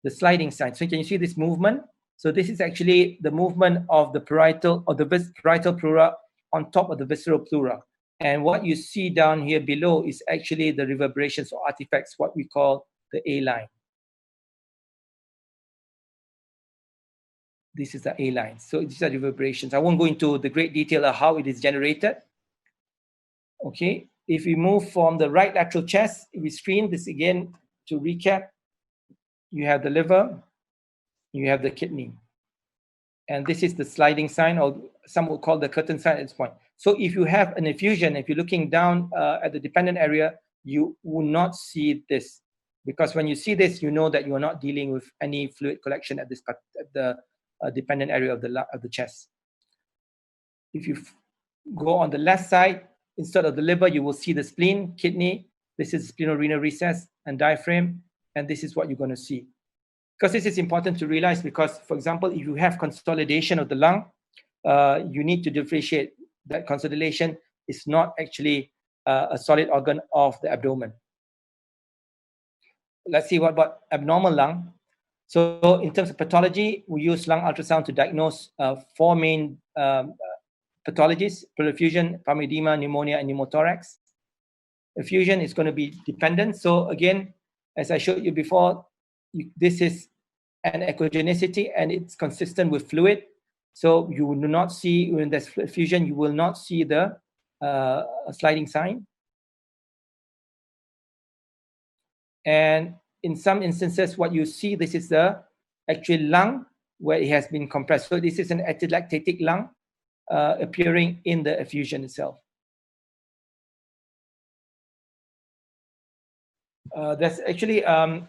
the sliding sign. So can you see this movement? So this is actually the movement of the parietal or the parietal pleura on top of the visceral pleura. And what you see down here below is actually the reverberations or artifacts, what we call the A line. This is the A line. So these are reverberations. I won't go into the great detail of how it is generated. Okay, if we move from the right lateral chest, if we screen this again to recap, you have the liver, you have the kidney. And this is the sliding sign, or some will call the curtain sign at this point. So if you have an effusion, if you're looking down at the dependent area, you will not see this. Because when you see this, you know that you are not dealing with any fluid collection at this part, at the dependent area of the chest. If you go on the left side, instead of the liver, you will see the spleen, kidney. This is splenorenal recess and diaphragm, and this is what you're going to see. Because this is important to realize, because, for example, if you have consolidation of the lung, you need to differentiate that consolidation is not actually a solid organ of the abdomen. Let's see what about abnormal lung. So in terms of pathology, we use lung ultrasound to diagnose 4 main pathologies: perfusion, pulmonary edema, pneumonia, and pneumothorax. Effusion is going to be dependent. So again, as I showed you before, this is an echogenicity and it's consistent with fluid. So you will not see, when there's effusion, you will not see the sliding sign. And in some instances, what you see, this is the actual lung where it has been compressed. So this is an atelectatic lung appearing in the effusion itself. There's actually a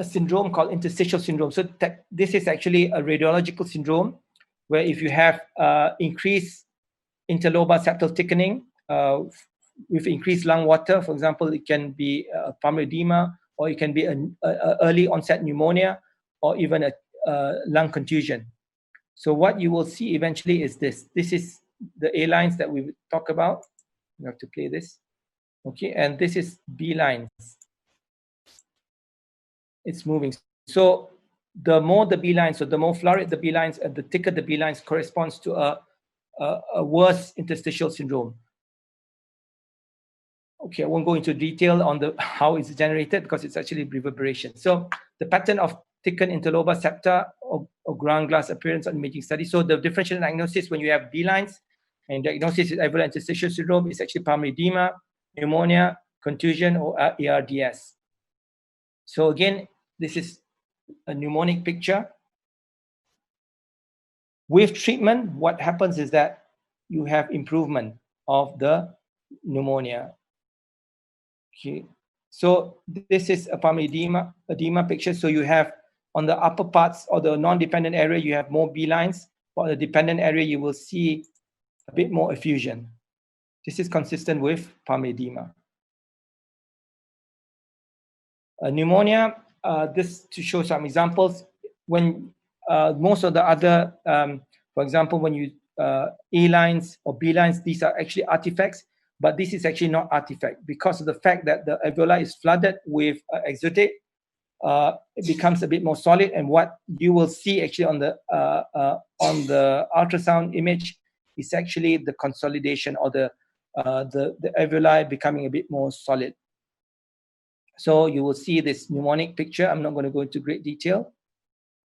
syndrome called Interstitial Syndrome. So this is actually a radiological syndrome where if you have increased interlobar septal thickening with increased lung water, for example, it can be pulmonary edema, or it can be an early onset pneumonia, or even a lung contusion. So what you will see eventually is this. This is the A lines that we talk about. You have to play this. Okay, and this is B lines. It's moving. So the more the B lines, so the more florid the B lines and the thicker the B lines corresponds to a worse interstitial syndrome. Okay, I won't go into detail on how it's generated because it's actually reverberation. So the pattern of thickened interlobar septa or ground glass appearance on imaging study. So the differential diagnosis when you have B lines and diagnosis is alveolar interstitial syndrome is actually pulmonary edema, pneumonia, contusion, or ARDS. So again, this is a mnemonic picture. With treatment, what happens is that you have improvement of the pneumonia. Okay, so this is a pulmonary edema picture. So you have on the upper parts or the non-dependent area, you have more B lines. For the dependent area, you will see a bit more effusion. This is consistent with pulmonary edema. Pneumonia, this to show some examples. When most of the other, for example, when you A lines or B lines, these are actually artifacts, but this is actually not artifact because of the fact that the alveoli is flooded with exudate. It becomes a bit more solid, and what you will see actually on the ultrasound image is actually the consolidation or the alveoli becoming a bit more solid. So you will see this mnemonic picture. I'm not going to go into great detail.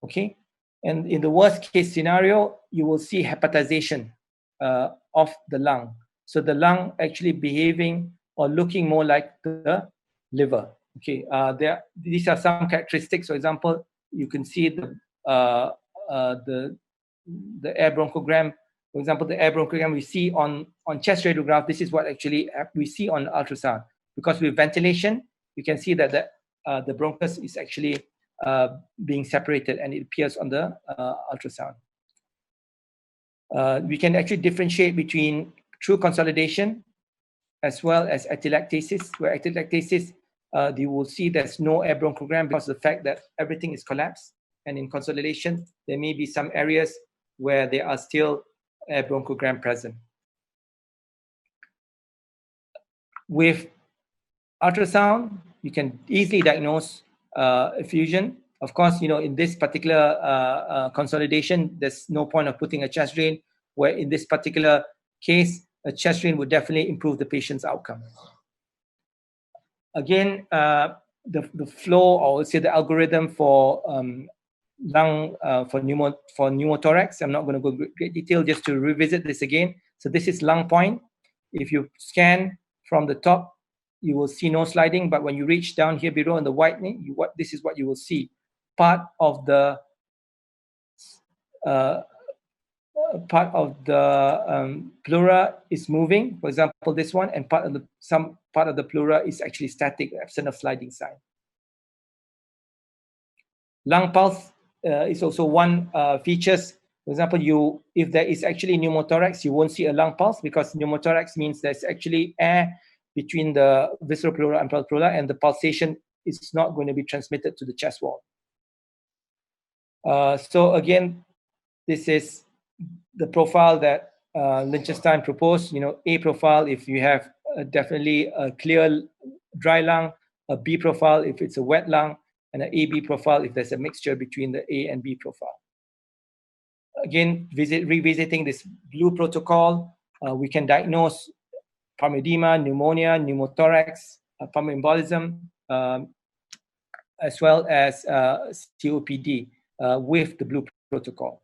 Okay, and in the worst case scenario, you will see hepatization of the lung. So the lung actually behaving or looking more like the liver. Okay, these are some characteristics. For example, you can see the air bronchogram. For example, the air bronchogram we see on chest radiograph. This is what actually we see on ultrasound. Because with ventilation, you can see that the bronchus is actually being separated, and it appears on the ultrasound. We can actually differentiate between true consolidation as well as atelectasis, where atelectasis, you will see there's no air bronchogram because of the fact that everything is collapsed. And in consolidation, there may be some areas where there are still air bronchogram present. With ultrasound, you can easily diagnose effusion Of course, in this particular consolidation, there's no point of putting a chest drain, where in this particular case, a chest drain would definitely improve the patient's outcome. Again, the flow, or say the algorithm for lung for pneumothorax. I'm not going to go into great detail, just to revisit this again. So this is lung point. If you scan from the top, you will see no sliding, but when you reach down here below in the whitening, this is what you will see. Part of the pleura is moving, for example, this one, and some part of the pleura is actually static, absent of sliding sign. Lung pulse is also one features. For example, if there is actually pneumothorax, you won't see a lung pulse, because pneumothorax means there's actually air between the visceral pleura and pleura, and the pulsation is not going to be transmitted to the chest wall. So again, this is the profile that Lichtenstein proposed. A profile if you have definitely a clear dry lung, a B profile if it's a wet lung, and an AB profile if there's a mixture between the A and B profile. Again, revisiting this blue protocol, we can diagnose pulmonary edema, pneumonia, pneumothorax, pulmonary embolism, as well as COPD with the blue protocol.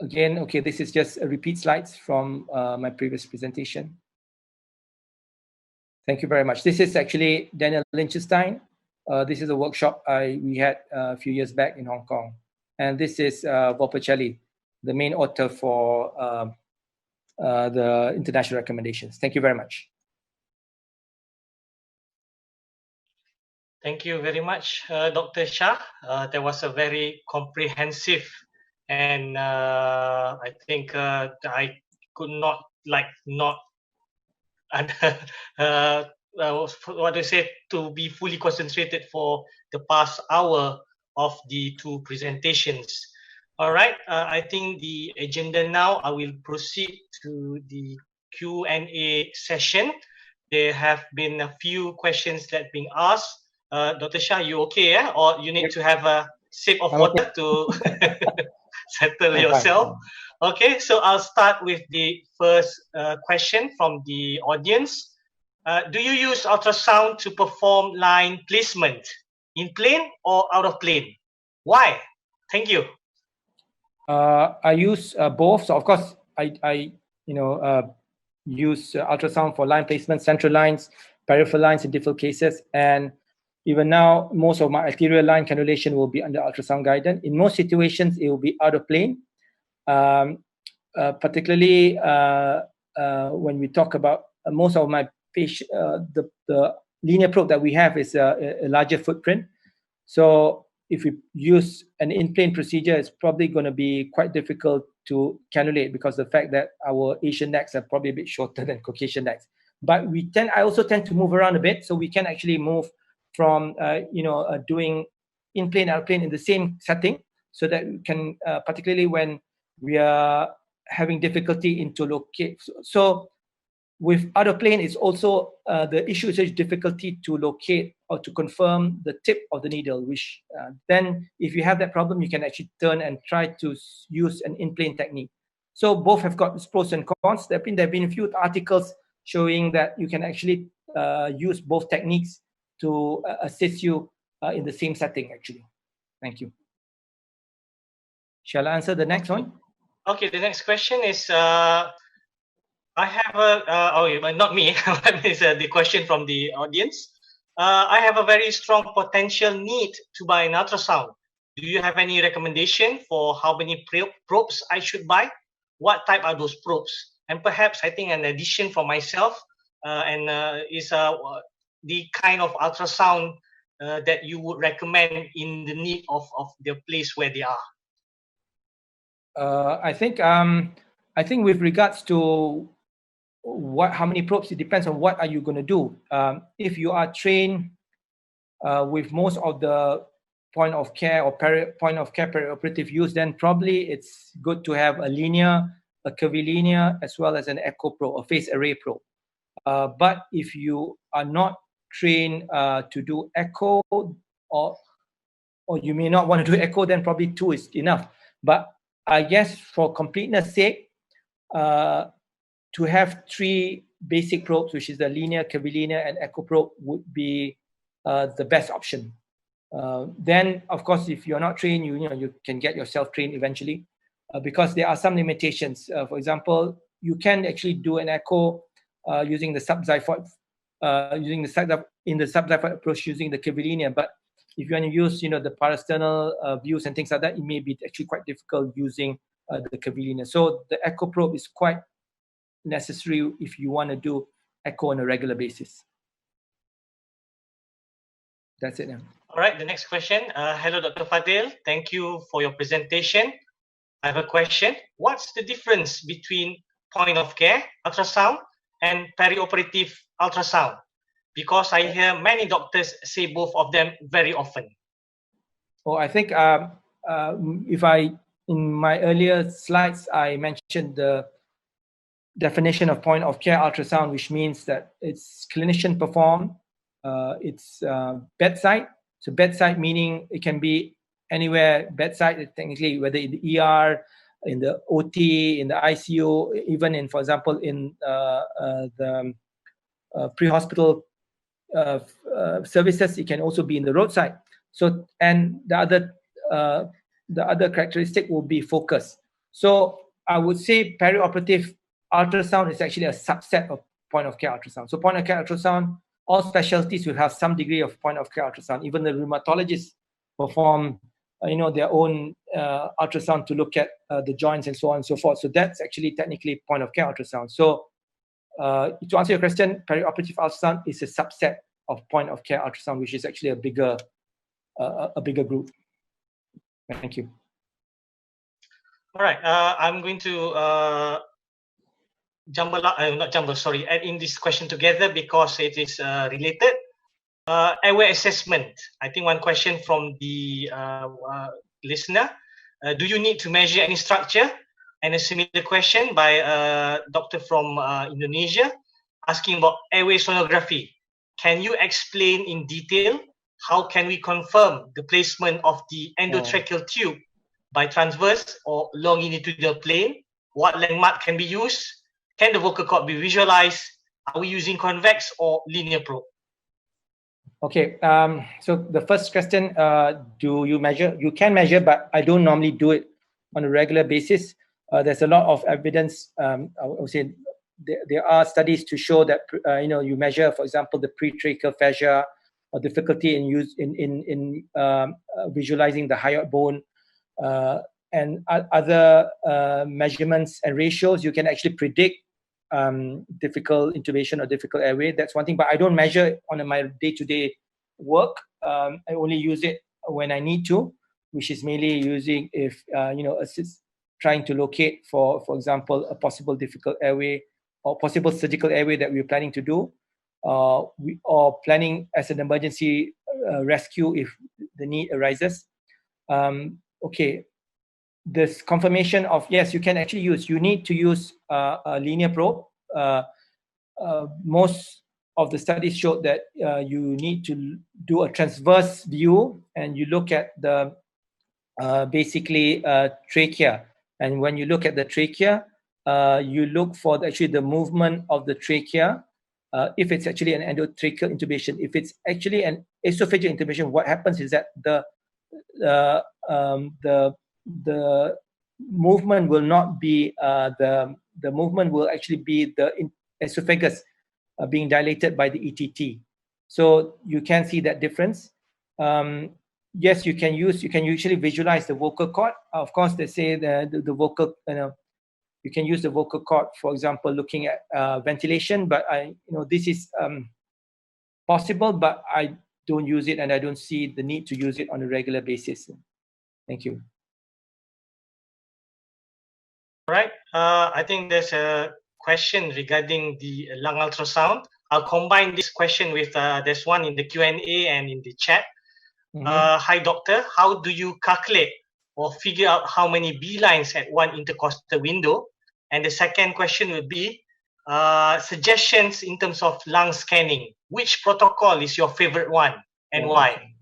Again, okay, this is just a repeat slides from my previous presentation. Thank you very much. This is actually Daniel Lichtenstein. This is a workshop we had a few years back in Hong Kong. And this is Volpicelli, the main author for the international recommendations. Thank you very much. Thank you very much, Dr. Shah. That was a very comprehensive, and I think I could not what do you say, to be fully concentrated for the past hour of the two presentations. All right, I think the agenda now, I will proceed to the Q&A session. There have been a few questions that have been asked. Dr. Shah, you okay? Yeah? Or you need to have a sip of water to settle yourself? Okay, so I'll start with the first question from the audience. Do you use ultrasound to perform line placement in plane or out of plane? Why? Thank you. I use both. So of course, I use ultrasound for line placement, central lines, peripheral lines in different cases, and even now, most of my arterial line cannulation will be under ultrasound guidance. In most situations, it will be out of plane, particularly when we talk about most of my patient, the linear probe that we have is a larger footprint. So if we use an in-plane procedure, it's probably going to be quite difficult to cannulate, because the fact that our Asian necks are probably a bit shorter than Caucasian necks. But I also tend to move around a bit, so we can actually move from doing in-plane, out-plane in the same setting, so that we can, particularly when we are having difficulty to locate. So with out-of-plane, it's also the issue is difficulty to locate or to confirm the tip of the needle, which then if you have that problem, you can actually turn and try to use an in-plane technique. So both have got pros and cons. There have been a few articles showing that you can actually use both techniques to assist you in the same setting, actually. Thank you. Shall I answer the next one? Okay, the next question is, I have not me, it's the question from the audience. I have a very strong potential need to buy an ultrasound. Do you have any recommendation for how many probes I should buy? What type are those probes? And perhaps I think an addition for myself is the kind of ultrasound that you would recommend in the need of the place where they are. I think with regards to how many probes, it depends on what are you going to do. If you are trained with most of the point of care or point of care perioperative use, then probably it's good to have a linear, a curvilinear, as well as an echo probe, a phase array probe. But if you are not trained to do echo, or or you may not want to do echo, then probably 2 is enough. But I guess for completeness sake, to have 3 basic probes, which is the linear, curvilinear, and echo probe, would be the best option. Then, of course, if you're not trained, you can get yourself trained eventually, because there are some limitations. For example, you can actually do an echo using the subxiphoid, in the subxiphoid approach using the curvilinear. But if you want to use, the parasternal views and things like that, it may be actually quite difficult using the curvilinear. So the echo probe is quite necessary if you want to do echo on a regular basis. That's it now. All right, the next question. Hello, Dr. Fadil. Thank you for your presentation. I have a question. What's the difference between point of care ultrasound and perioperative ultrasound? Because I hear many doctors say both of them very often. Oh, I think in my earlier slides, I mentioned the definition of point of care ultrasound, which means that it's clinician performed, it's bedside. So bedside meaning it can be anywhere bedside, technically, whether in the ER, in the OT, in the ICU, even in, for example, in the pre-hospital services. It can also be in the roadside. So, and the other characteristic will be focus. So I would say perioperative ultrasound is actually a subset of point of care ultrasound. So point of care ultrasound, all specialties will have some degree of point of care ultrasound. Even the rheumatologists perform their own ultrasound to look at the joints and so on and so forth. So that's actually technically point of care ultrasound. So to answer your question, perioperative ultrasound is a subset of point of care ultrasound, which is actually a bigger group. Thank you. All right, I'm going to add in this question together because it is related. Airway assessment. I think one question from the listener. Do you need to measure any structure? And a similar question by a doctor from Indonesia asking about airway sonography. Can you explain in detail how can we confirm the placement of the endotracheal tube by transverse or longitudinal plane? What landmark can be used? Can the vocal cord be visualized? Are we using convex or linear probe? Okay, so the first question, do you measure? You can measure, but I don't normally do it on a regular basis. There's a lot of evidence. I would say there are studies to show that you measure, for example, the pretracheal fascia or difficulty in visualizing the hyoid bone and other measurements and ratios. You can actually predict difficult intubation or difficult airway. That's one thing, but I don't measure on my day-to-day work. I only use it when I need to, which is mainly using if assist trying to locate for example a possible difficult airway or possible surgical airway that we're planning to do, or planning as an emergency rescue if the need arises. Okay, this confirmation of yes, you can actually use. You need to use a linear probe. Most of the studies showed that you need to do a transverse view and you look at the basically trachea. And when you look at the trachea, you look for actually the movement of the trachea. If it's actually an endotracheal intubation, if it's actually an esophageal intubation, what happens is that the movement will not be the movement will actually be the esophagus being dilated by the ETT. So you can see that difference. Yes, you can usually visualize the vocal cord. Of course, they say the vocal, you can use the vocal cord, for example, looking at ventilation. But this is possible, but I don't use it, and I don't see the need to use it on a regular basis. Thank you. All right. I think there's a question regarding the lung ultrasound. I'll combine this question with there's one in the Q&A and in the chat. Hi, doctor. How do you calculate or figure out how many B lines at one intercostal window? And the second question would be suggestions in terms of lung scanning. Which protocol is your favorite one and why?